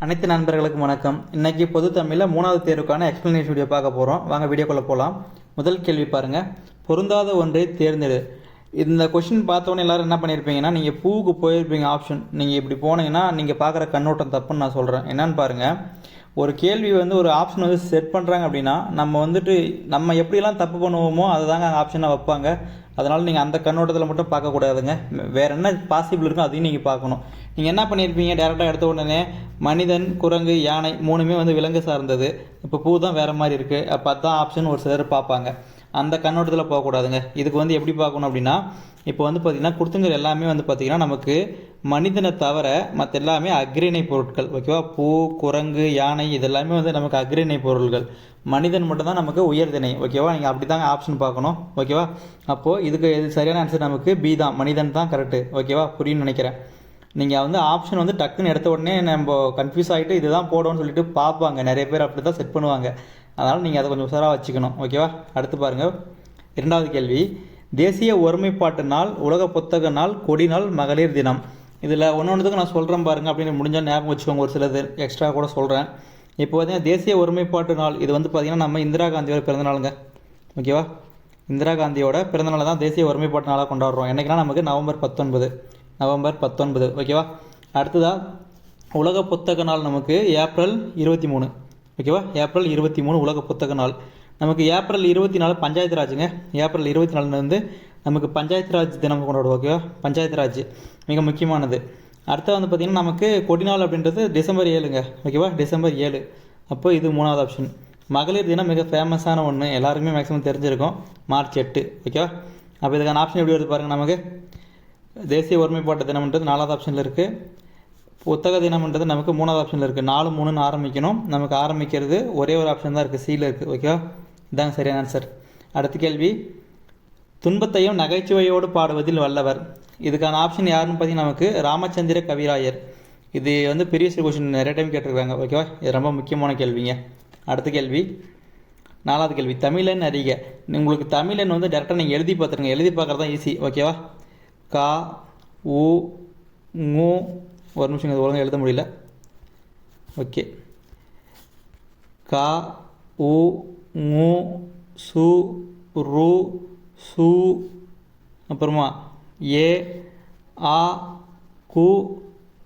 அனைத்து நண்பர்களுக்கும் வணக்கம். இன்னைக்கு பொது தமிழில் 3வது தேர்வுக்கான எக்ஸ்பிளனேஷன் வீடியோ பார்க்க போகிறோம். வாங்க வீடியோக்குள்ளே போகலாம். முதல் கேள்வி பாருங்கள், பொருந்தாத ஒன்றை தேர்ந்தெடு. இந்த கொஷின் பார்த்தோன்னே எல்லோரும் என்ன பண்ணியிருப்பீங்கன்னா, நீங்கள் பூவுக்கு போயிருப்பீங்க ஆப்ஷன். நீங்கள் இப்படி போனீங்கன்னா நீங்கள் பார்க்குற கண்ணோட்டம் தப்புன்னு நான் சொல்கிறேன். என்னன்னு பாருங்கள், ஒரு கேள்வி ஒரு ஆப்ஷன் செட் பண்ணுறாங்க அப்படின்னா நம்ம எப்படிலாம் தப்பு பண்ணுவோமோ அதை தாங்க ஆப்ஷனாக வைப்பாங்க. அதனால் நீங்கள் அந்த கண்ணோட்டத்தில் மட்டும் பார்க்கக்கூடாதுங்க. வேறு என்ன பாசிபிள் இருக்கோ அதையும் நீங்கள் பார்க்கணும். நீங்கள் என்ன பண்ணியிருப்பீங்க, டேரெக்டாக எடுத்த உடனே மனிதன், குரங்கு, யானை மூணுமே விலங்கு சார்ந்தது. இப்போ பூ தான் வேறு மாதிரி இருக்குது. அப்போ அதுதான் ஆப்ஷன் ஒரு சிலர் பார்ப்பாங்க. அந்த கண்ணோட்டத்தில் போகக்கூடாதுங்க. இதுக்கு எப்படி பார்க்கணும் அப்படின்னா, இப்போ பார்த்திங்கன்னா கொடுத்துங்கிற எல்லாமே பார்த்திங்கன்னா நமக்கு மனிதனை தவிர மற்ற எல்லாமே அக்ரிணை பொருட்கள். ஓகேவா? பூ, குரங்கு, யானை இதெல்லாமே நமக்கு அக்ரிணை பொருள்கள். மனிதன் மட்டும்தான் நமக்கு உயர்திணை. ஓகேவா? நீங்கள் அப்படி தாங்க ஆப்ஷன் பார்க்கணும். ஓகேவா? அப்போது இதுக்கு சரியான ஆன்சர் நமக்கு பி தான், மனிதன் தான் கரெக்டு. ஓகேவா? புரியுன்னு நினைக்கிறேன். நீங்கள் ஆப்ஷன் டக்குன்னு எடுத்த உடனே நம்ம கன்ஃபியூஸ் ஆகிட்டு இதுதான் போடணும்னு சொல்லிட்டு பார்ப்பாங்க. நிறைய பேர் அப்படி தான் செட் பண்ணுவாங்க. அதனால் நீங்கள் அதை கொஞ்சம் உஷாராக வச்சுக்கணும். ஓகேவா? அடுத்து பாருங்கள், 2வது கேள்வி. தேசிய ஒருமைப்பாட்டு நாள், உலக புத்தக நாள், கொடி நாள், மகளிர் தினம். இதில் ஒன்றுக்கு நான் சொல்கிறேன் பாருங்கள், அப்படின்னு முடிஞ்சால் ஞாபகம் வச்சுக்கோங்க. ஒரு சிலது எக்ஸ்ட்ரா கூட சொல்கிறேன். இப்போ பார்த்தீங்கன்னா தேசிய ஒருமைப்பாட்டு நாள் இது பார்த்திங்கன்னா நம்ம இந்திரா காந்தியோட பிறந்தநாளுங்க. ஓகேவா? இந்திரா காந்தியோட பிறந்தநாளை தான் தேசிய ஒருமைப்பாட்டு நாளாக கொண்டாடுறோம். என்றைக்குன்னா நமக்கு நவம்பர் 19. ஓகேவா? அடுத்ததாக உலக புத்தக நாள் நமக்கு ஏப்ரல் 23. ஓகேவா? ஏப்ரல் 23 உலக புத்தக நாள். நமக்கு ஏப்ரல் 24 பஞ்சாயத்து ராஜுங்க. ஏப்ரல் 24 நமக்கு பஞ்சாயத்து ராஜ் தினம் கொண்டாடுவோம். ஓகேவா? பஞ்சாயத்து ராஜ் மிக முக்கியமானது. அடுத்து பார்த்திங்கன்னா நமக்கு கொடிநாள் அப்படின்றது டிசம்பர் 7ங்க. ஓகேவா? டிசம்பர் 7. அப்போ இது 3வது ஆப்ஷன். மகளிர் தினம் மிக ஃபேமஸான ஒன்று, எல்லாருக்குமே மேக்ஸிமம் தெரிஞ்சிருக்கும், மார்ச் 8. ஓகேவா? அப்போ இதுக்கான ஆப்ஷன் எப்படி வருது பாருங்கள். நமக்கு தேசிய ஒருமைப்பாட்டு தினம்ன்றது 4வது ஆப்ஷனில் இருக்குது. புத்தக தினம்ன்றது நமக்கு 3வது ஆப்ஷனில் இருக்குது. 4-3ன்னு ஆரம்பிக்கணும். நமக்கு ஆரம்பிக்கிறது ஒரே ஒரு ஆப்ஷன் தான் இருக்குது, சியில் இருக்குது. ஓகேவா? இதாங்க சரியான ஆன்சர். அடுத்த கேள்வி, துன்பத்தையும் நகைச்சுவையோடு பாடுவதில் வல்லவர். இதுக்கான ஆப்ஷன் யாருன்னு பார்த்தீங்கன்னா நமக்கு ராமச்சந்திர கவிராயர். இது ப்ரீவியஸ் கொஸ்டின் நிறைய டைம் கேட்டிருக்காங்க. ஓகேவா? இது ரொம்ப முக்கியமான கேள்விங்க. அடுத்த கேள்வி, 4வது கேள்வி. தமிழன் அறிக. உங்களுக்கு தமிழன் டேரெக்டாக நீங்கள் எழுதி பார்த்துருங்க. எழுதி பார்க்குறது தான் ஈஸி. ஓகேவா? கா, உ, ngு, ஒரு நிமிஷம் இது ஒழுங்காக எழுத முடியல. ஓகே, கா, உ, ngு, சு, ரு, சு, அப்புறமா ஏ, ஆ, கு,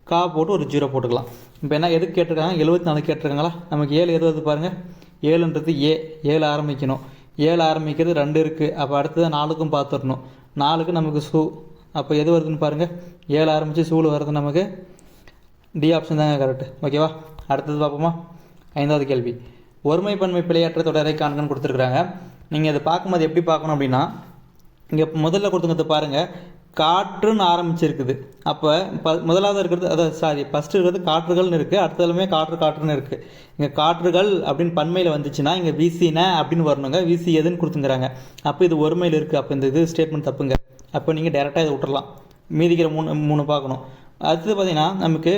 கா போட்டு ஒரு 0 போட்டுக்கலாம். இப்போ என்ன எதுக்கு கேட்டிருக்காங்க? 74 கேட்டிருக்காங்களா? நமக்கு 7 எது வருது பாருங்கள். 7ன்றது ஏ. 7 ஆரம்பிக்கணும். 7 ஆரம்பிக்கிறது 2 இருக்குது. அப்போ அடுத்தது 4க்கும் பார்த்துடணும். 4க்கு நமக்கு சு. அப்போ எது வருதுன்னு பாருங்கள். 7 ஆரம்பித்து சூழ் வருது நமக்கு. டி ஆப்ஷன் தாங்க கரெக்டு. ஓகேவா? அடுத்தது பார்ப்போமா? 5வது கேள்வி. ஒருமை பன்மை பிழையற்ற தொடரை காண்கன்னு கொடுத்துருக்குறாங்க. நீங்கள் அதை பார்க்கும்போது எப்படி பார்க்கணும் அப்படின்னா, இங்கே முதல்ல கொடுத்துங்கிறது பாருங்கள், காற்றுன்னு ஆரம்பிச்சிருக்குது. அப்போ முதலாவது இருக்கிறது ஃபஸ்ட்டு இருக்கிறது காற்றுகள்னு இருக்குது. அடுத்ததுமே காற்றுன்னு இருக்குது. இங்கே காற்றுகள் அப்படின்னு பன்மையில் வந்துச்சுன்னா இங்கே வீசின அப்படின்னு வரணுங்க. வீசி எதுன்னு கொடுத்துங்கிறாங்க. அப்போ இது ஒருமையில் இருக்குது. அப்போ இந்த இது ஸ்டேட்மெண்ட் தப்புங்க. அப்போ நீங்கள் டேரெக்டாக இதை விட்டுறலாம். மீதிக்கிற மூணு பார்க்கணும். அடுத்தது பார்த்திங்கன்னா நமக்கு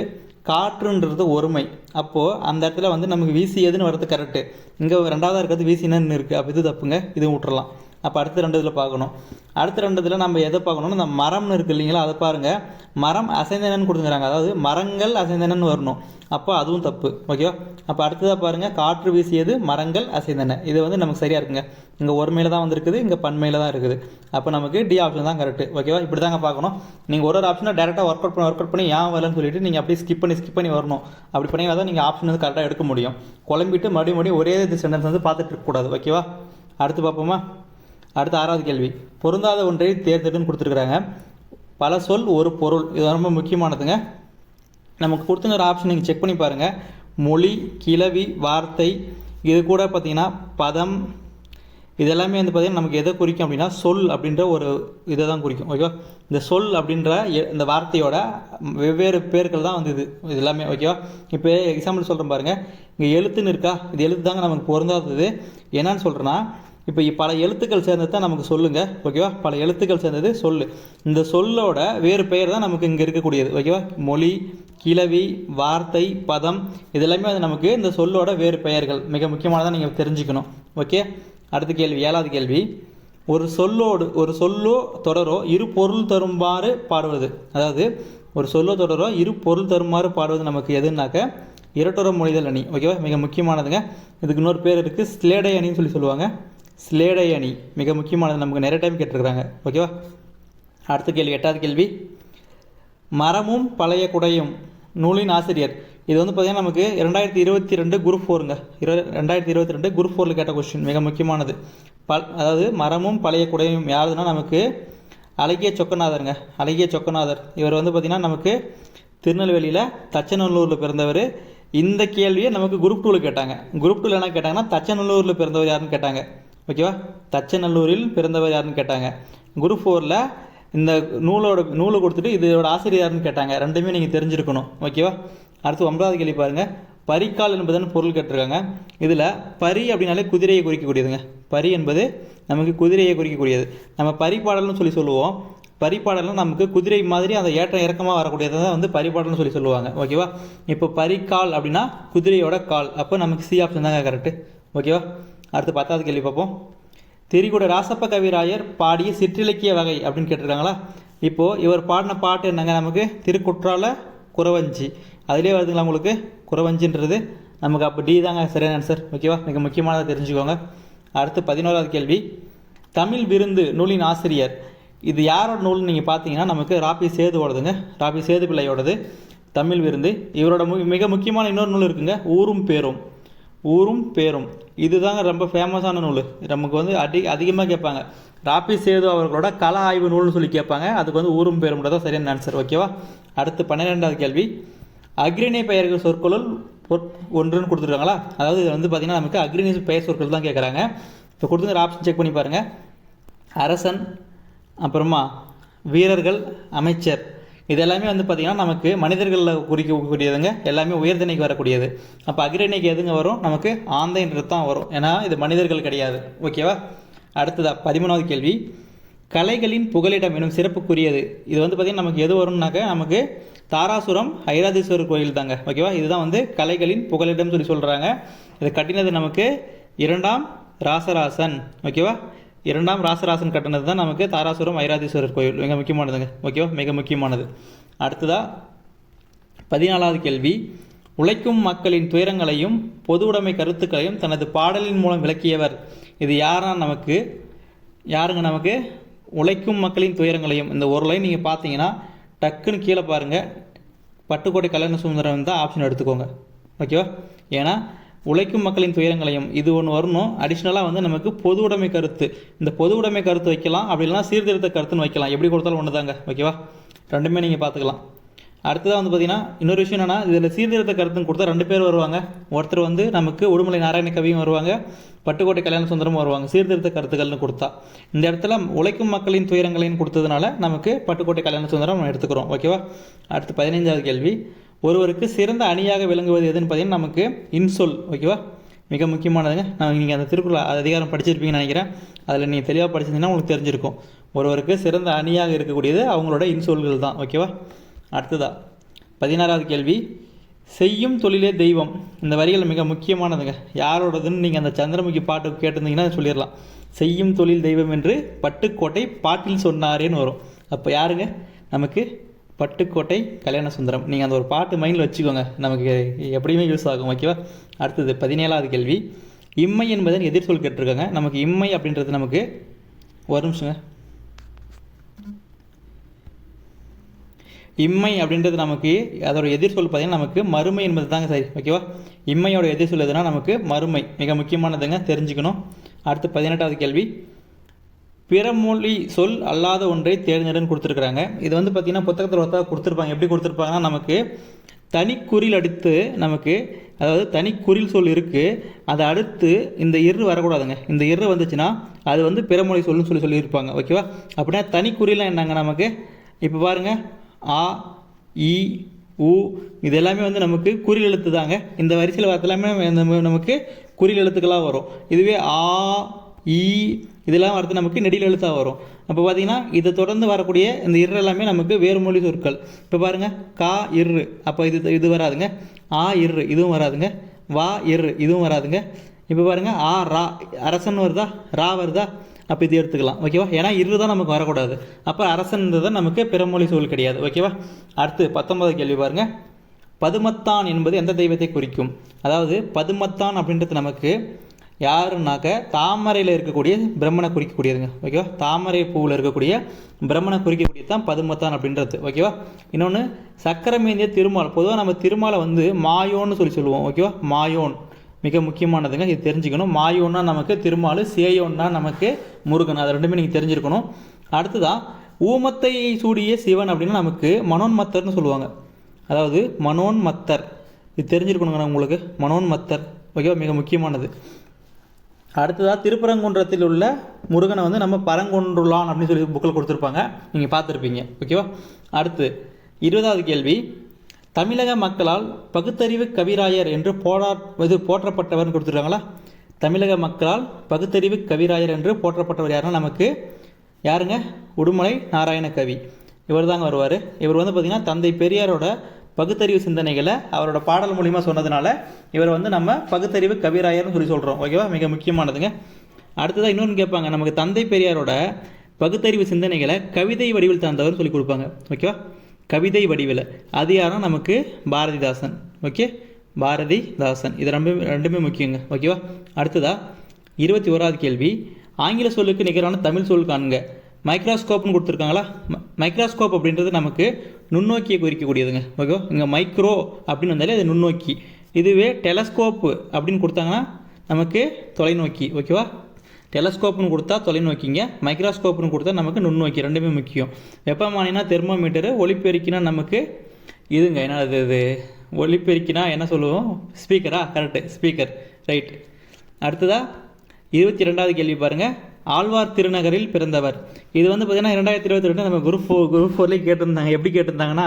காற்றுன்றது ஒருமை. அப்போது அந்த இடத்துல நமக்கு வீசியதுன்னு வர்றது கரெக்டு. இங்கே 2வது இருக்கிறது வீசினன்னு இருக்குது. அப்போ இது தப்புங்க. இதுவும் விட்டுறலாம். அப்போ அடுத்த 2 இதில் பார்க்கணும். அடுத்த 2 இதில் நம்ம எதை பார்க்கணும்னா, இந்த மரம்னு இருக்குது இல்லைங்களா, அதை பாருங்கள். மரம் அசைந்தனன்னு கொடுத்துக்கிறாங்க. அதாவது மரங்கள் அசைந்தனன்னு வரணும். அப்போ அதுவும் தப்பு. ஓகேவா? அப்போ அடுத்ததாக பாருங்கள், காற்று வீசியது, மரங்கள் அசைந்தன. இது நமக்கு சரியாக இருக்குங்க. இங்கே ஒருமையில் தான் வந்திருக்குது, இங்கே பன்மையில் தான் இருக்குது. அப்போ நமக்கு டி ஆப்ஷன் தான் கரெக்டு. ஓகேவா? இப்படி தாங்க பார்க்கணும். நீங்கள் ஒரு ஆப்ஷனை டேரெக்டாக ஒர்க் அவுட் பண்ணி ஏன் வரலன்னு சொல்லிட்டு நீங்கள் அப்படியே ஸ்கிப் பண்ணி வரணும். அப்படி பண்ணி தான் நீங்கள் ஆப்ஷன் கரெக்டாக எடுக்க முடியும். குழம்பிட்டு மறுபடியும் ஒரே இது சென்டென்ஸ் பார்த்துட்டு இருக்கக்கூடாது. ஓகேவா? அடுத்து பார்ப்போமா? அடுத்த 6வது கேள்வி. பொருந்தாத ஒன்றை தேர்ந்தெடுன்னு கொடுத்துருக்குறாங்க. பல சொல் ஒரு பொருள். இது ரொம்ப முக்கியமானதுங்க. நமக்கு கொடுத்துங்கிற ஆப்ஷன் நீங்கள் செக் பண்ணி பாருங்கள். மொழி, கிளவி, வார்த்தை, இது கூட பார்த்திங்கன்னா பதம், இதெல்லாமே பார்த்திங்கன்னா நமக்கு எதை குறிக்கும் அப்படின்னா சொல் அப்படின்ற ஒரு இதை தான் குறிக்கும். ஓகேவா? இந்த சொல் அப்படின்ற இந்த வார்த்தையோட வெவ்வேறு பேர்கள் தான் இது எல்லாமே. ஓகேவா? இப்போ எக்ஸாம்பிள் சொல்கிறேன் பாருங்கள். இங்கே எழுத்துன்னு இருக்கா, இது எழுத்து தாங்க நமக்கு பொருந்தாதது. என்னன்னு சொல்கிறேன்னா, இப்போ பல எழுத்துக்கள் சேர்ந்தது தான் நமக்கு சொல்லுங்க. ஓகேவா? பல எழுத்துக்கள் சேர்ந்தது சொல்லு. இந்த சொல்லோட வேறு பெயர் தான் நமக்கு இங்கே இருக்கக்கூடியது. ஓகேவா? மொழி, கிளவி, வார்த்தை, பதம், இதெல்லாமே நமக்கு இந்த சொல்லோட வேறு பெயர்கள். மிக முக்கியமானதாக நீங்கள் தெரிஞ்சுக்கணும். ஓகே? அடுத்த கேள்வி, 7வது கேள்வி. ஒரு சொல்லோ தொடரோ இரு பொருள் தருமாறு பாடுவது. அதாவது ஒரு சொல்லோ தொடரோ இரு பொருள் தருமாறு பாடுவது நமக்கு எதுனாக்க இரட்டொரு மொழிதல் அணி. ஓகேவா, மிக முக்கியமானதுங்க. இதுக்கு இன்னொரு பேர் இருக்குது, ஸ்லேடை அணின்னு சொல்லுவாங்க. ஸ்லேடை அணி மிக முக்கியமானது, நமக்கு நிறைய டைம் கேட்டிருக்கிறாங்க. ஓகேவா. அடுத்த கேள்வி, 8வது கேள்வி. மரமும் பழைய குடையும் நூலின் ஆசிரியர். இது வந்து பார்த்தீங்கன்னா நமக்கு 2022 குரூப் 4ங்க. 2022 குரூப் 4 கேட்ட கொஸ்டின், மிக முக்கியமானது. அதாவது மரமும் பழைய குடையும் யாருதுன்னா நமக்கு அழகிய சொக்கநாதருங்க. அழகிய சொக்கநாதர் இவர் வந்து பார்த்தீங்கன்னா நமக்கு திருநெல்வேலியில் தச்சநல்லூரில் பிறந்தவர். இந்த கேள்வியை நமக்கு குரூப் 2ல் கேட்டாங்க. குரூப் 2ல் என்ன கேட்டாங்கன்னா தச்சநல்லூரில் பிறந்தவர் யாருன்னு கேட்டாங்க. ஓகேவா, தச்சநல்லூரில் பிறந்தவர் யாருன்னு கேட்டாங்க. குரூப் 4ல் இந்த நூலை கொடுத்துட்டு இதோட ஆசிரியர் யாருன்னு கேட்டாங்க. ரெண்டுமே நீங்கள் தெரிஞ்சிருக்கணும். ஓகேவா. அடுத்து 9வது கேள்வி பாருங்கள். பரிக்கால் என்பதுன்னு பொருள் கேட்டிருக்காங்க. இதில் பரி அப்படின்னாலே குதிரையை குறிக்கக்கூடியதுங்க. பரி என்பது நமக்கு குதிரையை குறிக்கக்கூடியது. நம்ம பரிபாடல்னு சொல்லுவோம். பரிபாடல்னால் நமக்கு குதிரை மாதிரி அந்த ஏற்ற இறக்கமாக வரக்கூடியதை தான் வந்து பரிபாடல்னு சொல்லுவாங்க. ஓகேவா. இப்போ பரிக்கால் அப்படின்னா குதிரையோட கால். அப்போ நமக்கு சி ஆப்ஷன் தாங்க கரெக்டு. ஓகேவா. அடுத்து 10வது கேள்வி பார்ப்போம். திரிகுட ராசப்ப கவிராயர் பாடிய சிற்றிலக்கிய வகை அப்படின்னு கேட்டிருக்காங்களா. இப்போது இவர் பாடின பாட்டு என்னங்க, நமக்கு திருக்குற்றால குறவஞ்சி. அதிலே வருதுங்களா உங்களுக்கு குறவஞ்சின்றது. நமக்கு அப்போ டி தாங்க சரியான ஆன்சர். ஓகேவா, மிக முக்கியமானதை தெரிஞ்சுக்கோங்க. அடுத்து 11வது கேள்வி. தமிழ் விருந்து நூலின் ஆசிரியர். இது யாரோட நூல்னு நீங்கள் பார்த்தீங்கன்னா நமக்கு ராபி சேதுவோடதுங்க. ராபி சேது பிள்ளையோடது தமிழ் விருந்து. இவரோட மிக முக்கியமான இன்னொரு நூல் இருக்குங்க, ஊரும் பேரும். ஊரும் பேரும் இதுதாங்க ரொம்ப ஃபேமஸான நூல். நமக்கு வந்து அதிகமாக கேட்பாங்க. ராபி சேது அவர்களோட கள ஆய்வு நூல்னு சொல்லி கேட்பாங்க. அதுக்கு வந்து ஊரும் பேரும்ன்றதான் சரியான ஆன்சர். ஓகேவா. அடுத்து 12வது கேள்வி. அக்ரிணை பெயர்கள் சொற்களுள் ஒன்றுன்னு கொடுத்துருக்காங்களா. அதாவது இது வந்து பார்த்தீங்கன்னா நமக்கு அக்ரிணை பெயர் சொற்கள் தான் கேட்குறாங்க. இப்போ கொடுத்துருக்கிற ஆப்ஷன் செக் பண்ணி பாருங்கள். அரசன், அப்புறமா வீரர்கள், அமைச்சர். இது எல்லாமே வந்து பார்த்திங்கன்னா நமக்கு மனிதர்களில் குறிக்கக்கூடியதுங்க. எல்லாமே உயர்திணைக்கு வரக்கூடியது. அப்போ அக்ரிணைக்கு எதுங்க வரும், நமக்கு ஆந்தைன்றது தான் வரும். ஏன்னா இது மனிதர்கள் கிடையாது. ஓகேவா. அடுத்ததா 13வது கேள்வி. கலைகளின் புகலிடம் எனும் சிறப்புக்குரியது. இது வந்து பார்த்திங்கன்னா நமக்கு எது வரும்னாக்க நமக்கு தாராசுரம் ஐராதீஸ்வரர் கோயில் தாங்க. ஓகேவா. இதுதான் வந்து கலைகளின் புகலிடம் சொல்கிறாங்க. இது கட்டினது நமக்கு 2ஆம் ராசராசன். ஓகேவா. 2ஆம் ராசராசன் கட்டினது தான் நமக்கு தாராசுரம் ஐராதீஸ்வரர் கோயில். மிக முக்கியமானதுங்க. ஓகேவா, மிக முக்கியமானது. அடுத்ததா 14வது கேள்வி. உழைக்கும் மக்களின் துயரங்களையும் பொது உடைமை கருத்துக்களையும் தனது பாடலின் மூலம் விளக்கியவர். இது யாருங்க நமக்கு உழைக்கும் மக்களின் துயரங்களையும். இந்த ஒரு லைன் நீங்கள் பார்த்தீங்கன்னா டக்குன்னு கீழே பாருங்கள், பட்டுக்கோட்டை கல்யாண சுந்தரம் தான் ஆப்ஷன் எடுத்துக்கோங்க. ஓகேவா. ஏன்னா உழைக்கும் மக்களின் துயரங்களையும் இது ஒன்று வரணும். அடிஷ்னலாக வந்து நமக்கு பொது உடைமை கருத்து. இந்த பொது உடைமை கருத்து வைக்கலாம், அப்படி இல்லைனா சீர்திருத்த கருத்துன்னு வைக்கலாம். எப்படி கொடுத்தாலும் ஒன்று தாங்க. ஓகேவா. ரெண்டுமே நீங்கள் பார்த்துக்கலாம். அடுத்ததாக வந்து பார்த்தீங்கன்னா இன்னொரு விஷயம் என்னென்னா, இதில் சீர்திருத்த கருத்துன்னு கொடுத்தா 2 பேர் வருவாங்க. ஒருத்தர் வந்து நமக்கு உடுமலை நாராயண கவியும் வருவாங்க, பட்டுக்கோட்டை கல்யாண சுந்தரமும் வருவாங்க. சீர்திருத்த கருத்துக்கள்னு கொடுத்தா இந்த இடத்துல உழைக்கும் மக்களின் துயரங்களையும் கொடுத்ததுனால நமக்கு பட்டுக்கோட்டை கல்யாண சுந்தரம் நம்ம எடுத்துக்கிறோம். ஓகேவா. அடுத்து 15வது கேள்வி. ஒருவருக்கு சிறந்த அணியாக விளங்குவது எதுன்னு பார்த்தீங்கன்னா நமக்கு இன்சொல். ஓகேவா, மிக முக்கியமானதுங்க. நீங்கள் அந்த திருக்குறள் அதிகாரம் படிச்சிருப்பீங்கன்னு நினைக்கிறேன். அதில் நீங்கள் தெளிவாக படிச்சிருந்தீங்கன்னா உங்களுக்கு தெரிஞ்சிருக்கும். ஒருவருக்கு சிறந்த அணியாக இருக்கக்கூடியது அவங்களோட இன்சொல்கள் தான். ஓகேவா. அடுத்ததா 16வது கேள்வி. செய்யும் தொழிலே தெய்வம். இந்த வரிகள் மிக முக்கியமானதுங்க. யாரோடதுன்னு நீங்கள் அந்த சந்திரமுகி பாட்டு கேட்டிருந்தீங்கன்னா சொல்லிடலாம். செய்யும் தொழில் தெய்வம் என்று பட்டுக்கோட்டை பாட்டில் சொன்னாரேன்னு வரும். அப்போ யாருங்க, நமக்கு பட்டுக்கோட்டை கல்யாண சுந்தரம். நீங்கள் அந்த ஒரு பாட்டு மைண்டில் வச்சுக்கோங்க, நமக்கு எப்படியுமே யூஸ் ஆகும். ஓகேவா. அடுத்தது 17வது கேள்வி. இம்மை என்பதன் எதிர்சொல் கேட்டிருக்காங்க. நமக்கு இம்மை அப்படின்றது நமக்கு ஒரு நிமிஷங்க. இம்மை அப்படின்றது நமக்கு அதோட எதிர்சொல் பார்த்தீங்கன்னா நமக்கு மறுமை என்பது தாங்க சரி. ஓகேவா. இம்மையோட எதிர்சொல் எதுனா நமக்கு மறுமை. மிக முக்கியமானதுங்க, தெரிஞ்சுக்கணும். அடுத்து 18வது கேள்வி. பிறமொழி சொல் அல்லாத ஒன்றை தேர்ந்தெடுன்னு கொடுத்துருக்குறாங்க. இது வந்து பார்த்தீங்கன்னா புத்தகத்தில் ஒருத்தா கொடுத்துருப்பாங்க. எப்படி கொடுத்துருப்பாங்கன்னா நமக்கு தனிக்குறில் அடுத்து நமக்கு, அதாவது தனிக்குறில் சொல் இருக்குது, அதை அடுத்து இந்த இரு வரக்கூடாதுங்க. இந்த இரு வந்துச்சுன்னா அது வந்து பிறமொழி சொல்லுன்னு சொல்லியிருப்பாங்க. ஓகேவா. அப்படின்னா தனிக்குறிலாம் என்னங்க நமக்கு இப்போ பாருங்கள், ஆ, இ, உ இது எல்லாமே வந்து நமக்கு குறில் எழுத்து தாங்க. இந்த வரிசையில் வரது எல்லாமே நமக்கு குறில் எழுத்துக்களாக வரும். இதுவே ஆ, இ இதெல்லாம் வரது நமக்கு நெடில் எழுத்தாக வரும். அப்போ பார்த்தீங்கன்னா இதை தொடர்ந்து வரக்கூடிய இந்த இரு எல்லாமே நமக்கு வேறு மொழி சொற்கள். இப்போ பாருங்கள், கா இரு, அப்போ இது வராதுங்க. ஆ இரு இதுவும் வராதுங்க. வா இரு இதுவும் வராதுங்க. இப்போ பாருங்கள், ஆ ரா அரசன் வருதா, ரா வருதா, அப்போ இது எடுத்துக்கலாம். ஓகேவா. ஏன்னா இரு தான் நமக்கு வரக்கூடாது. அப்போ அரசன்றது நமக்கு பிறமொழி சொல் கிடையாது. ஓகேவா. அடுத்து 19வது கேள்வி பாருங்கள். பதுமத்தான் என்பது எந்த தெய்வத்தை குறிக்கும்? அதாவது பதுமத்தான் அப்படின்றது நமக்கு யாருன்னாக்க தாமரையில் இருக்கக்கூடிய பிரம்மனை குறிக்கக்கூடியதுங்க. ஓகேவா? தாமரை பூவில் இருக்கக்கூடிய பிரம்மனை குறிக்கக்கூடியது தான் பதுமத்தான் அப்படின்றது. ஓகேவா? இன்னொன்று சக்கரமேந்திய திருமால். பொதுவாக நம்ம திருமாலை வந்து மாயோன்னு சொல்லுவோம். ஓகேவா? மாயோன் மிக முக்கியமானதுங்க, இது தெரிஞ்சுக்கணும். மாயோன்னா நமக்கு திருமால், சேயோன்னா நமக்கு முருகன். அது ரெண்டுமே நீங்கள் தெரிஞ்சிருக்கணும். அடுத்ததான் ஊமத்தை சூடிய சிவன் அப்படின்னா நமக்கு மனோன்மத்தர்னு சொல்லுவாங்க. அதாவது மனோன்மத்தர், இது தெரிஞ்சிருக்கணுங்க உங்களுக்கு. மனோன்மத்தர். ஓகேவா? மிக முக்கியமானது. அடுத்ததாக திருப்பரங்குன்றத்தில் உள்ள முருகனை வந்து நம்ம பரங்குன்றுலான் அப்படின்னு சொல்லி புக்கில் கொடுத்துருப்பாங்க, நீங்கள் பார்த்துருப்பீங்க. ஓகேவா? அடுத்து 20வது கேள்வி, தமிழக மக்களால் பகுத்தறிவு கவிராயர் என்று போற்றப்பட்டவர்னு கொடுத்துருக்காங்களா? தமிழக மக்களால் பகுத்தறிவு கவிராயர் என்று போற்றப்பட்டவர் யாருன்னா நமக்கு யாருங்க? உடுமலை நாராயண கவி. இவர் தாங்க வருவார். இவர் வந்து பார்த்திங்கன்னா தந்தை பெரியாரோட பகுத்தறிவு சிந்தனைகளை அவரோட பாடல் மூலிமா சொன்னதுனால இவர் வந்து நம்ம பகுத்தறிவு கவிராயர்னு சொல்லி சொல்கிறோம். ஓகேவா? மிக முக்கியமானதுங்க. அடுத்ததாக இன்னொன்று கேட்பாங்க, நமக்கு தந்தை பெரியாரோட பகுத்தறிவு சிந்தனைகளை கவிதை வடிவில் தந்தவர்னு சொல்லி கொடுப்பாங்க. ஓகேவா? கவிதை வடிவில் அது யாருன்னா நமக்கு பாரதிதாசன். ஓகே, பாரதிதாசன். இது ரெண்டுமே முக்கியங்க. ஓகேவா? அடுத்ததாக 21வது கேள்வி, ஆங்கில சொல்லுக்கு நிகரான தமிழ் சொல் காண்க. மைக்ரோஸ்கோப்னு கொடுத்துருக்காங்களா? மைக்ரோஸ்கோப் அப்படின்றது நமக்கு நுண்ணோக்கியை குறிக்கக்கூடியதுங்க. ஓகே, இங்கே மைக்ரோ அப்படின்னு வந்தாலே அது நுண்ணோக்கி. இதுவே டெலஸ்கோப்பு அப்படின்னு கொடுத்தாங்கன்னா நமக்கு தொலைநோக்கி. ஓகேவா? டெலஸ்கோப்னு கொடுத்தா தொலைநோக்கிங்க, மைக்ரோஸ்கோப்னு கொடுத்தா நமக்கு நுண்ணோக்கி. ரெண்டுமே முக்கியம். வெப்பமானினா தெர்மோமீட்டரு, ஒளிப்பெருக்கினா நமக்கு இதுங்க என்ன இது ஒளிப்பெருக்கினா என்ன சொல்லுவோம்? ஸ்பீக்கரா? Correct, speaker. ரைட். அடுத்ததாக 22வது கேள்வி பாருங்கள், ஆழ்வார் திருநகரில் பிறந்தவர். இது வந்து பார்த்தீங்கன்னா 2022 நம்ம குரூப் 4 கேட்டிருந்தாங்க. எப்படி கேட்டிருந்தாங்கன்னா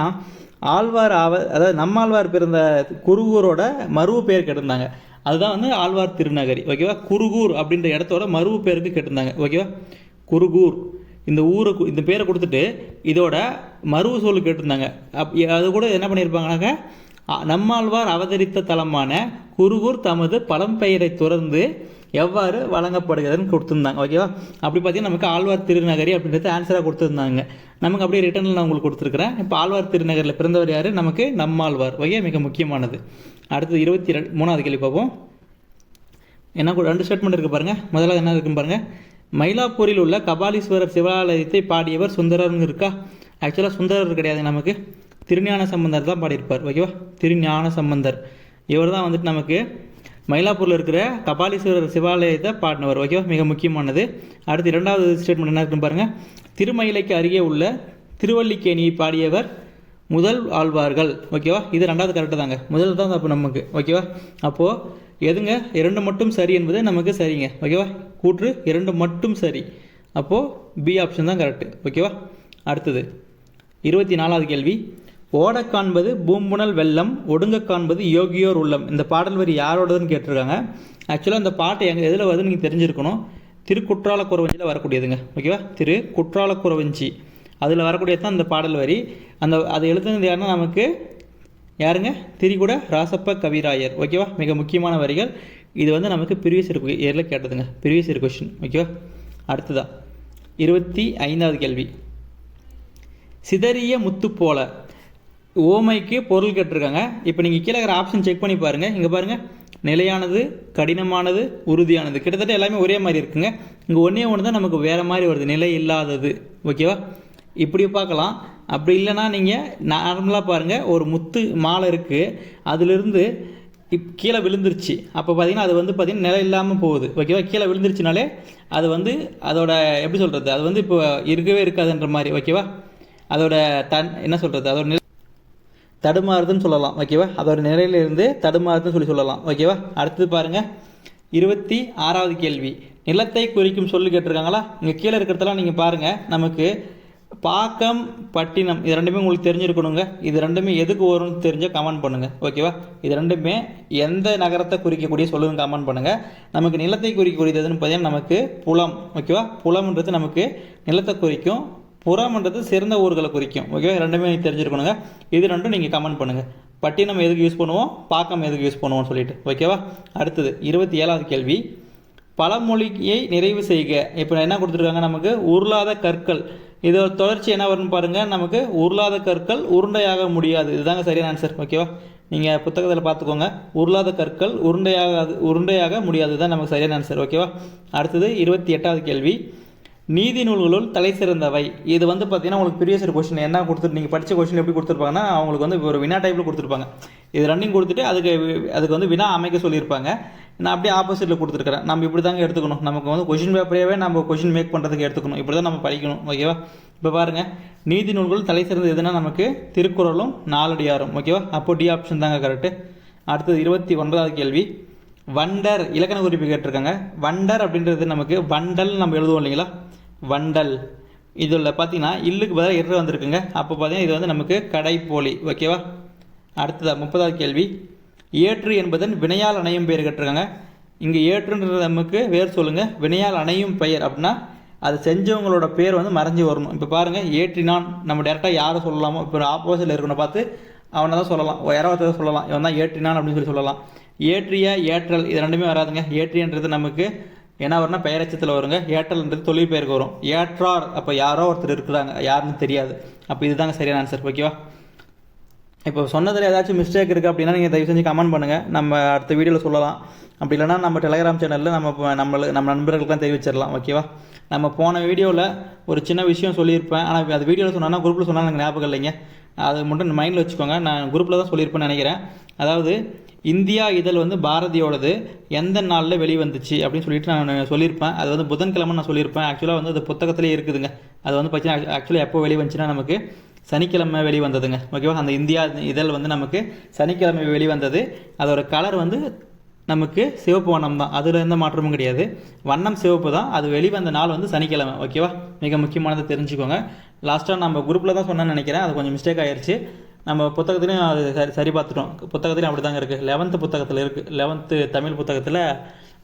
ஆழ்வார் அதாவது நம்மாழ்வார் பிறந்த குருகூரோட மருவு பேர் கேட்டிருந்தாங்க. அதுதான் வந்து ஆழ்வார் திருநகரி. ஓகேவா? குருகூர் அப்படின்ற இடத்தோட மருவு பேருக்கு கேட்டிருந்தாங்க. ஓகேவா? குருகூர் இந்த ஊருக்கு இந்த பேரை கொடுத்துட்டு இதோட மருவு சொல்லு கேட்டிருந்தாங்க. அது கூட என்ன பண்ணியிருப்பாங்கன்னாக்க நம்மாழ்வார் அவதரித்த தலமான குருகூர் தமது பழம்பெயரை துறந்து எவ்வாறு வழங்கப்படுகிறதுன்னு கொடுத்துருந்தாங்க. ஓகேவா? அப்படி பார்த்தீங்கன்னா நமக்கு ஆழ்வார் திருநகரி அப்படின்றது ஆன்சராக கொடுத்துருந்தாங்க. நமக்கு அப்படியே ரிட்டர்னில் நான் உங்களுக்கு கொடுத்துருக்குறேன். இப்போ ஆழ்வார் திருநகரில் பிறந்தவர் யார்? நமக்கு நம்மாழ்வார். ஓகே, மிக முக்கியமானது. அடுத்தது 23வது கேள்வி பார்ப்போம். என்ன 2 ஸ்டேட்மெண்ட் இருக்குது பாருங்கள். முதல்ல என்ன இருக்குன்னு பாருங்கள், மயிலாப்பூரில் உள்ள கபாலீஸ்வரர் சிவாலயத்தை பாடியவர் சுந்தரர்னு இருக்கா? ஆக்சுவலாக சுந்தரர் கிடையாது, நமக்கு திருஞான சம்பந்தர் தான் பாடியிருப்பார். ஓகேவா? திருஞான சம்பந்தர் இவர் தான் வந்துட்டு நமக்கு மயிலாப்பூரில் இருக்கிற கபாலீஸ்வரர் சிவாலயத்தை பாடினவர். ஓகேவா? மிக முக்கியமானது. அடுத்து 2வது ஸ்டேட்மெண்ட் என்ன இருக்குன்னு பாருங்கள், திருமயிலைக்கு அருகே உள்ள திருவல்லிக்கேணியை பாடியவர் முதல் ஆழ்வார்கள். ஓகேவா? இது 2வது கரெக்டு தாங்க, முதல் தான் அப்போ நமக்கு. ஓகேவா? அப்போது எதுங்க 2 மட்டும் சரி என்பது நமக்கு சரிங்க. ஓகேவா? கூற்று 2 மட்டும் சரி. அப்போது பி ஆப்ஷன் தான் கரெக்டு. ஓகேவா? அடுத்தது 24வது கேள்வி, ஓட காண்பது பூம்புணல் வெள்ளம், ஒடுங்க காண்பது யோகியோர் உள்ளம். இந்த பாடல் வரி யாரோடதுன்னு கேட்டிருக்காங்க. ஆக்சுவலாக இந்த பாட்டு எதில் வருதுன்னு நீங்கள் தெரிஞ்சிருக்கணும். திருக்குற்றாலக்குறவஞ்சியில் வரக்கூடியதுங்க. ஓகேவா? திருக்குற்றாலக்குறவஞ்சி அதில் வரக்கூடியது தான் இந்த பாடல் வரி. அதை எழுதுனது யாருன்னா நமக்கு யாருங்க? திரிகுட ராசப்ப கவிராயர். ஓகேவா? மிக முக்கியமான வரிகள். இது வந்து நமக்கு ப்ரீவியஸ் இயரில் கேட்டதுங்க, ப்ரீவியஸ் இயர் கொஸ்டின். ஓகேவா? அடுத்ததா 25வது கேள்வி, சிதறிய முத்து போல ஓமைக்கு பொருள் கேட்டிருக்காங்க. இப்போ நீங்கள் கீழே இருக்கிற ஆப்ஷன் செக் பண்ணி பாருங்கள். இங்கே பாருங்கள், நிலையானது, கடினமானது, உறுதியானது, கிட்டத்தட்ட எல்லாமே ஒரே மாதிரி இருக்குங்க. இங்கே ஒன்று தான் நமக்கு வேறு மாதிரி வருது, நிலை இல்லாதது. ஓகேவா? இப்படி பார்க்கலாம். அப்படி இல்லைன்னா நீங்கள் நார்மலாக பாருங்கள், ஒரு முத்து மாலை இருக்குது, அதிலிருந்து கீழே விழுந்துருச்சு. அப்போ பார்த்தீங்கன்னா அது வந்து பார்த்திங்கன்னா நிலை இல்லாமல் போகுது. ஓகேவா? கீழே விழுந்துருச்சுனாலே அது வந்து அதோட எப்படி சொல்கிறது, அது வந்து இப்போ இருக்கவே இருக்காதுன்ற மாதிரி. ஓகேவா? அதோட என்ன சொல்கிறது, அதோட தடுமாறுதுன்னு சொல்லலாம். ஓகேவா? அதோட நிலையிலிருந்து தடுமாறுதுன்னு சொல்லலாம். ஓகேவா? அடுத்தது பாருங்கள், 26வது கேள்வி, நிலத்தை குறிக்கும் சொல்லு கேட்டிருக்காங்களா? இங்கே கீழே இருக்கிறதெல்லாம் நீங்கள் பாருங்கள். நமக்கு பாக்கம், பட்டினம், இது ரெண்டுமே உங்களுக்கு தெரிஞ்சிருக்கணுங்க. இது ரெண்டுமே எதுக்கு வரும்னு தெரிஞ்சால் கமெண்ட் பண்ணுங்கள். ஓகேவா? இது ரெண்டுமே எந்த நகரத்தை குறிக்கக்கூடிய சொல்லுங்க கமெண்ட் பண்ணுங்கள். நமக்கு நிலத்தை குறிக்கக்கூடியதுன்னு பார்த்தீங்கன்னா நமக்கு புலம். ஓகேவா? புலம்ன்றது நமக்கு நிலத்தை குறிக்கும், புறம்ன்றது சிறந்த ஊர்களை குறிக்கும். ஓகேவா? ரெண்டுமே நீங்கள் தெரிஞ்சிருக்கணுங்க. இது ரெண்டும் நீங்கள் கமெண்ட் பண்ணுங்கள். பட்டினம் எதுக்கு யூஸ் பண்ணுவோம், பாக்கம் எதுக்கு யூஸ் பண்ணுவோம்னு சொல்லிட்டு. ஓகேவா? அடுத்தது 27வது கேள்வி, பழமொழியை நிறைவு செய்க. இப்போ என்ன கொடுத்துருக்காங்க நமக்கு, உருளாத கற்கள். இதோட தொடர்ச்சி என்ன வரும்னு பாருங்கள். நமக்கு உருளாத கற்கள் உருண்டையாக முடியாது. இதுதாங்க சரியான ஆன்சர். ஓகேவா? நீங்கள் புத்தகத்தில் பார்த்துக்கோங்க. உருளாத கற்கள் உருண்டையாக முடியாது தான் நமக்கு சரியான ஆன்சர். ஓகேவா? அடுத்தது 28வது கேள்வி, நீதி நூல்களுள் தலை சிறந்தவை. இது வந்து பார்த்தீங்கன்னா உங்களுக்கு ப்ரீவியஸ் இயர் கொஸ்டின் என்ன கொடுத்துட்டு நீங்கள் படித்த கொஸ்டின் எப்படி கொடுத்துருப்பாங்கன்னா அவங்களுக்கு வந்து ஒரு வினா டைப்பில் கொடுத்துருப்பாங்க. இது ரன்னிங் கொடுத்துட்டு அதுக்கு வந்து வினா அமைக்க சொல்லியிருப்பாங்க. நான் அப்படியே ஆப்போசிட்டில் கொடுத்துருக்கிறேன். நம்ம இப்படி தாங்க எடுத்துக்கணும். நமக்கு வந்து கொஷின் பேப்பரையே நம்ம கொஷின் மேக் பண்ணுறதுக்கு எடுத்துக்கணும். இப்படி தான் நம்ம படிக்கணும். ஓகேவா? இப்போ பாருங்கள், நீதி நூல்கள் தலை சிறந்தது எதுனா நமக்கு திருக்குறளும் நாலடியாரும். ஓகேவா? அப்போ டி ஆப்ஷன் தாங்க கரெக்டு. அடுத்தது 29வது கேள்வி, வண்டர் இலக்கண குறிப்பு கேட்டிருக்காங்க. வண்டர் அப்படின்றது நமக்கு வண்டல் நம்ம எழுதுவோம் இல்லைங்களா? வண்டல் இதில் பார்த்தீங்கன்னா இல்லுக்கு பதிலாக இரு வந்திருக்குங்க. அப்போ பார்த்தீங்கன்னா இது வந்து நமக்கு கடைப்போலி. ஓகேவா? அடுத்ததாக 30வது கேள்வி, ஏற்று என்பதன் வினையால் அணையும் பெயர் கேட்டிருக்காங்க. இங்கே ஏற்றுன்றது நமக்கு வேறு சொல்லுங்கள். வினையால் அணையும் பெயர் அப்படின்னா அது செஞ்சவங்களோட பேர் வந்து மறைஞ்சி வரணும். இப்போ பாருங்கள், ஏற்றினான் நம்ம டேரெக்டாக யாரை சொல்லலாமோ, இப்போ ஆப்போசிட்டில் இருக்கணும் பார்த்து அவனை தான் சொல்லலாம், யாராவது சொல்லலாம், இவன் தான் ஏற்றினான் அப்படின்னு சொல்லலாம். ஏற்றிய ஏற்றல் இது ரெண்டுமே வராதுங்க. ஏற்றியன்றது நமக்கு என்ன வரும்னா பெயரச்சத்தில் வருங்க. ஏற்றல்ன்றது தொழில் பெயருக்கு வரும். ஏற்றார் அப்போ யாரோ ஒருத்தர் இருக்கிறாங்க, யாருன்னு தெரியாது. அப்போ இதுதாங்க சரியான ஆன்சர். ஓகேவா? இப்போ சொன்னதில் ஏதாச்சும் மிஸ்டேக் இருக்குது அப்படின்னா நீங்கள் தயவு செஞ்சு கமெண்ட் பண்ணுங்கள். நம்ம அடுத்த வீடியோவில் சொல்லலாம். அப்படி இல்லைனா நம்ம டெலிகிராம் சேனலில் நம்ம நண்பர்களுக்கெல்லாம் தெரிவிச்சிடலாம். ஓகேவா? நம்ம போன வீடியோவில் ஒரு சின்ன விஷயம் சொல்லியிருப்பேன். ஆனால் அது வீடியோவில் சொன்னால் குரூப்பில் சொன்னால் எனக்கு ஞாபகம் இல்லைங்க. அது மட்டும் மைண்டில் வச்சுக்கோங்க. நான் குரூப்பில் தான் சொல்லியிருப்பேன்னு நினைக்கிறேன். அதாவது இந்தியா இதழ் வந்து பாரதியோடது எந்த நாளில் வெளிவந்துச்சு அப்படின்னு சொல்லிட்டு நான் சொல்லியிருப்பேன். அது வந்து புதன்கிழமை நான் சொல்லியிருப்பேன். ஆக்சுவலாக வந்து அது புத்தகத்திலே இருக்குதுங்க. அது வந்து பார்த்தீங்கன்னா ஆக்சுவலாக எப்போ வெளிவந்துச்சுன்னா நமக்கு சனிக்கிழமை வெளிவந்ததுங்க. ஓகேவா? அந்த இந்தியா இதழ் வந்து நமக்கு சனிக்கிழமை வெளிவந்தது. அதோட கலர் வந்து நமக்கு சிவப்பு வண்ணம் தான். அதில் எந்த மாற்றமும் கிடையாது. வண்ணம் சிவப்பு தான். அது வெளிவந்த நாள் வந்து சனிக்கிழமை. ஓகேவா? மிக முக்கியமானதை தெரிஞ்சுக்கோங்க. லாஸ்ட்டாக நம்ம குரூப்பில் தான் சொன்னேன்னு நினைக்கிறேன். அது கொஞ்சம் மிஸ்டேக் ஆயிடுச்சு. நம்ம புத்தகத்துலையும் அது சரி பார்த்துட்டோம். புத்தகத்துலையும் அப்படி தாங்க இருக்குது. 11th புத்தகத்தில் இருக்குது. 11th தமிழ் புத்தகத்தில்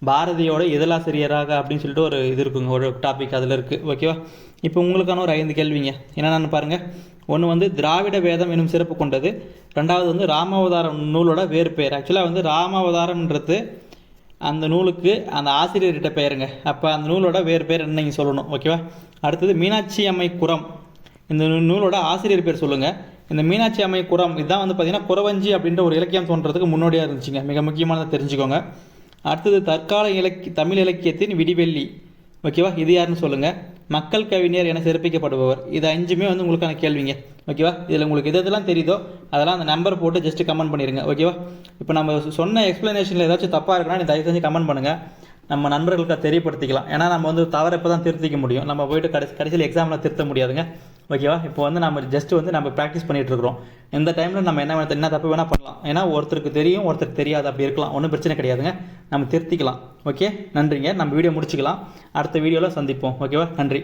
பாரதியோட இதழாசிரியராக அப்படின்னு சொல்லிட்டு ஒரு இது இருக்குங்க, ஒரு டாபிக் அதில் இருக்குது. ஓகேவா? இப்போ உங்களுக்கான ஒரு 5 கேள்விங்க. என்னென்னு பாருங்கள். ஒன்று வந்து திராவிட வேதம் என்னும் சிறப்பு கொண்டது. ரெண்டாவது வந்து ராமாவதாரம் நூலோட வேறு பெயர். ஆக்சுவலாக வந்து ராமாவதாரம்ன்றது அந்த நூலுக்கு அந்த ஆசிரியர்கிட்ட பெயருங்க. அப்போ அந்த நூலோட வேறு பேர் என்ன நீங்கள் சொல்லணும். ஓகேவா? அடுத்தது மீனாட்சி அம்மை குரம், இந்த நூலோட ஆசிரியர் பேர் சொல்லுங்கள். இந்த மீனாட்சி அம்மை குரம் இதுதான் வந்து பார்த்தீங்கன்னா குறவஞ்சி அப்படின்ற ஒரு இலக்கியம் தோன்றதுக்கு முன்னோடியாக இருந்துச்சுங்க. மிக முக்கியமானதை தெரிஞ்சுக்கோங்க. அடுத்தது தற்கால தமிழ் இலக்கியத்தின் விடிவெள்ளி. ஓகேவா? இது யாருன்னு சொல்லுங்கள். மக்கள் கவிஞர் என சிறப்பிக்கப்படுபவர். இது 5மே வந்து உங்களுக்கான கேள்விங்க. ஓகேவா? இதில் உங்களுக்கு எதெல்லாம் தெரியுதோ அதெல்லாம் அந்த நம்பர் போட்டு ஜஸ்ட் கமெண்ட் பண்ணிடுங்க. ஓகேவா? இப்போ நம்ம சொன்ன எக்ஸ்ப்ளனேஷனில் ஏதாச்சும் தப்பாக இருக்குன்னா நீ தயவு செஞ்சு கமெண்ட் பண்ணுங்கள். நம்ம நண்பர்களுக்கு தெரியப்படுத்திக்கலாம். ஏன்னா நம்ம வந்து தவறு இப்போ தான் திருத்திக்க முடியும். நம்ம போயிட்டு கடைசியில் எக்ஸாமில் திருத்த முடியாதுங்க. ஓகேவா? இப்போ வந்து நம்ம ஜஸ்ட் வந்து நம்ம ப்ராக்டிஸ் பண்ணிகிட்டு இருக்கிறோம். இந்த டைமில் நம்ம என்ன தப்பு வேணால் பண்ணலாம். ஏன்னா ஒருத்தருக்கு தெரியும், ஒருத்தருக்கு தெரியாது, அப்படி இருக்கலாம். ஒன்றும் பிரச்சனை கிடையாதுங்க. நம்ம திருத்திக்கலாம். ஓகே, நன்றிங்க. நம்ம வீடியோ முடிச்சுக்கலாம். அடுத்த வீடியோவில் சந்திப்போம். ஓகேவா? நன்றி.